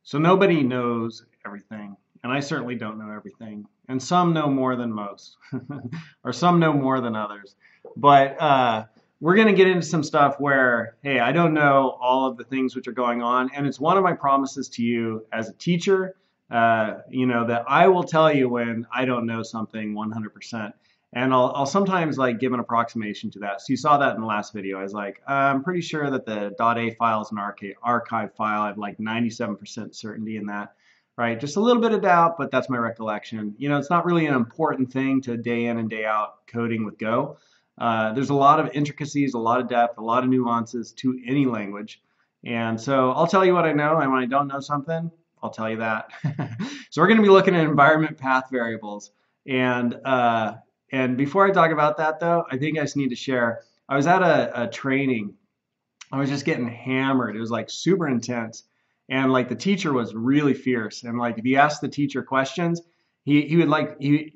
So nobody knows everything, and I certainly don't know everything. And some know more than most, or some know more than others. But we're going to get into some stuff where, hey, I don't know all of the things which are going on, and it's one of my promises to you as a teacher, that I will tell you when I don't know something 100%. And I'll sometimes like give an approximation to that. So you saw that in the last video. I was like, I'm pretty sure that the .a file is an archive file. I have like 97% certainty in that, right? Just a little bit of doubt, but that's my recollection. It's not really an important thing to day in and day out coding with Go. There's a lot of intricacies, a lot of depth, a lot of nuances to any language. And so I'll tell you what I know, and when I don't know something, I'll tell you that. So we're going to be looking at environment path variables. And before I talk about that, though, I think I just need to share. I was at a training. I was just getting hammered. It was like super intense. And like the teacher was really fierce. And like if you asked the teacher questions, he would like, it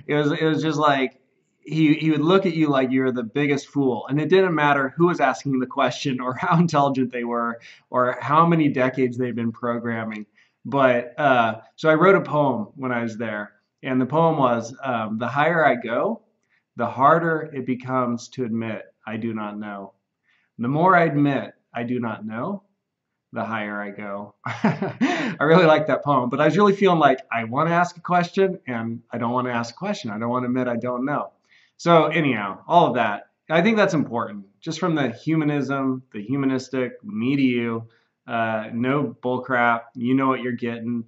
was just like, he would look at you like you're the biggest fool. And it didn't matter who was asking the question or how intelligent they were or how many decades they'd been programming. But so I wrote a poem when I was there. And the poem was, the higher I go, the harder it becomes to admit I do not know. The more I admit I do not know, the higher I go. I really like that poem, but I was really feeling like I want to ask a question and I don't want to ask a question. I don't want to admit I don't know. So anyhow, all of that, I think that's important. Just from the humanism, the humanistic, me to you, no bullcrap, you know what you're getting.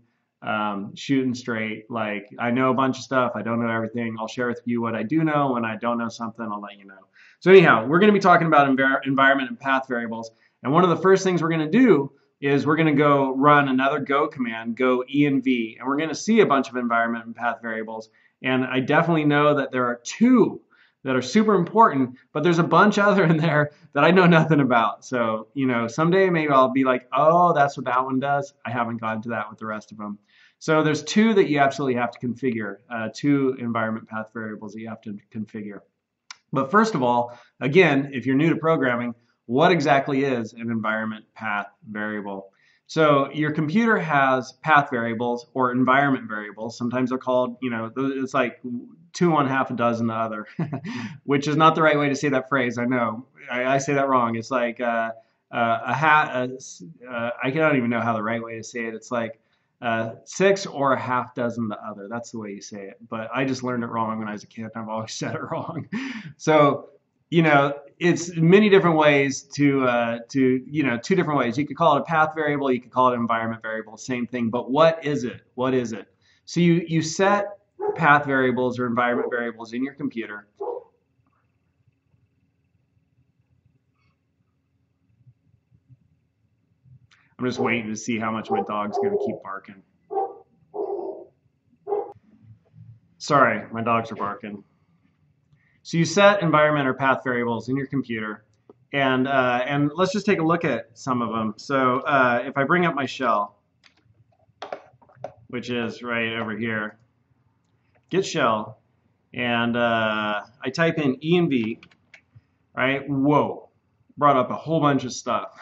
Shooting straight. Like I know a bunch of stuff. I don't know everything. I'll share with you what I do know. When I don't know something, I'll let you know. So anyhow, we're going to be talking about environment and path variables. And one of the first things we're going to do is we're going to go run another Go command, go env, and we're going to see a bunch of environment and path variables. And I definitely know that there are two that are super important, but there's a bunch other in there that I know nothing about. So, someday maybe I'll be like, oh, that's what that one does. I haven't gotten to that with the rest of them. So there's two that you absolutely have to configure, two environment path variables that you have to configure. But first of all, again, if you're new to programming, what exactly is an environment path variable? So your computer has path variables or environment variables. Sometimes they're called, it's like two one half a dozen the other, which is not the right way to say that phrase. I know I say that wrong. It's like I don't even know how the right way to say it. It's like six or a half dozen the other. That's the way you say it. But I just learned it wrong when I was a kid. I've always said it wrong. So, it's many different ways to two different ways. You could call it a path variable. You could call it an environment variable. Same thing. But what is it? What is it? So you set path variables or environment variables in your computer. I'm just waiting to see how much my dog's going to keep barking. Sorry, my dogs are barking. So you set environment or path variables in your computer, and let's just take a look at some of them. So if I bring up my shell, which is right over here, git shell, and I type in env, right? Whoa. Brought up a whole bunch of stuff.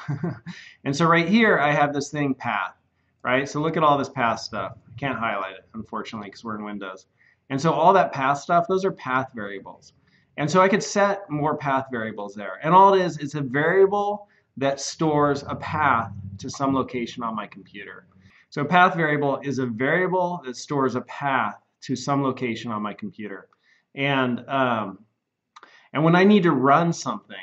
And so right here I have this thing path, right? So look at all this path stuff. I can't highlight it, unfortunately, because we're in Windows. And so all that path stuff, those are path variables. And so I could set more path variables there. And all it is, it's a variable that stores a path to some location on my computer. So a path variable is a variable that stores a path to some location on my computer. And when I need to run something,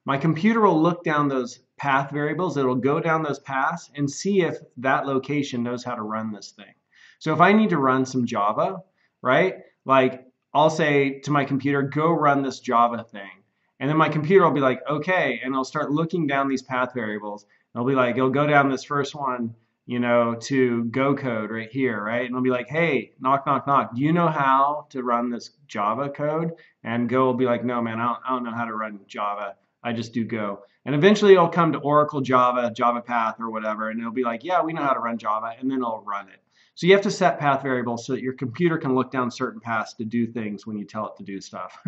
my computer will look down those path variables. It'll go down those paths and see if that location knows how to run this thing. So if I need to run some Java, right? Like I'll say to my computer, go run this Java thing. And then my computer will be like, okay. And I'll start looking down these path variables. It'll be like, it'll go down this first one, to Go code right here, right? And it'll be like, hey, knock, knock, knock. Do you know how to run this Java code? And Go will be like, no, man, I don't know how to run Java. I just do Go. And eventually it'll come to Oracle Java, Java path or whatever, and it'll be like, yeah, we know how to run Java, and then it'll run it. So you have to set path variables so that your computer can look down certain paths to do things when you tell it to do stuff.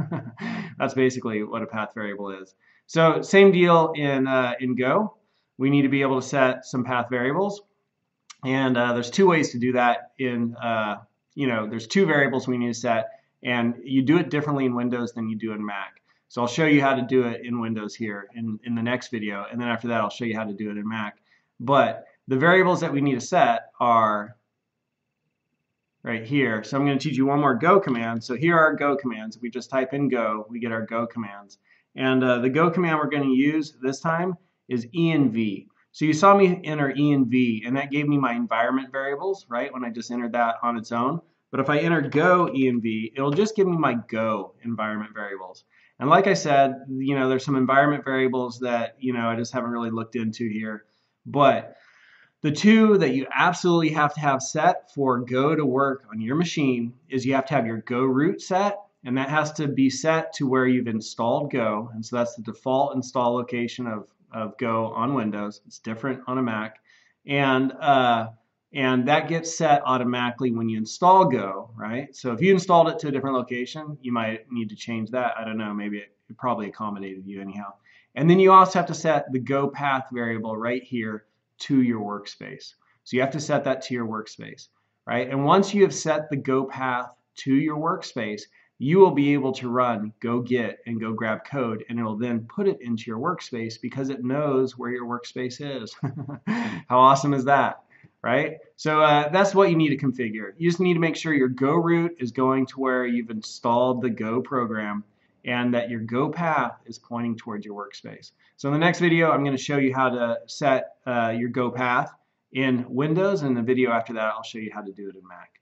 That's basically what a path variable is. So same deal in Go. we need to be able to set some path variables. And there's two ways to do that in, there's two variables we need to set, and you do it differently in Windows than you do in Mac. So I'll show you how to do it in Windows here in the next video, and then after that I'll show you how to do it in Mac. But the variables that we need to set are right here. So I'm going to teach you one more Go command. So here are our Go commands. If we just type in Go, we get our Go commands. And the Go command we're going to use this time is env. So you saw me enter env, and that gave me my environment variables, right, when I just entered that on its own. But if I enter Go env, it'll just give me my Go environment variables. And like I said, there's some environment variables that, I just haven't really looked into here. But the two that you absolutely have to have set for Go to work on your machine is you have to have your Go root set, and that has to be set to where you've installed Go. And so that's the default install location of Go on Windows. It's different on a Mac. And that gets set automatically when you install Go, right? So if you installed it to a different location, you might need to change that. I don't know, maybe it probably accommodated you anyhow. And then you also have to set the Go path variable right here to your workspace. So you have to set that to your workspace, right? And once you have set the Go path to your workspace, you will be able to run go get and go grab code, and it'll then put it into your workspace because it knows where your workspace is. How awesome is that, right? So that's what you need to configure. You just need to make sure your Go root is going to where you've installed the Go program, and that your Go path is pointing towards your workspace. So in the next video, I'm going to show you how to set your Go path in Windows, and in the video after that, I'll show you how to do it in Mac.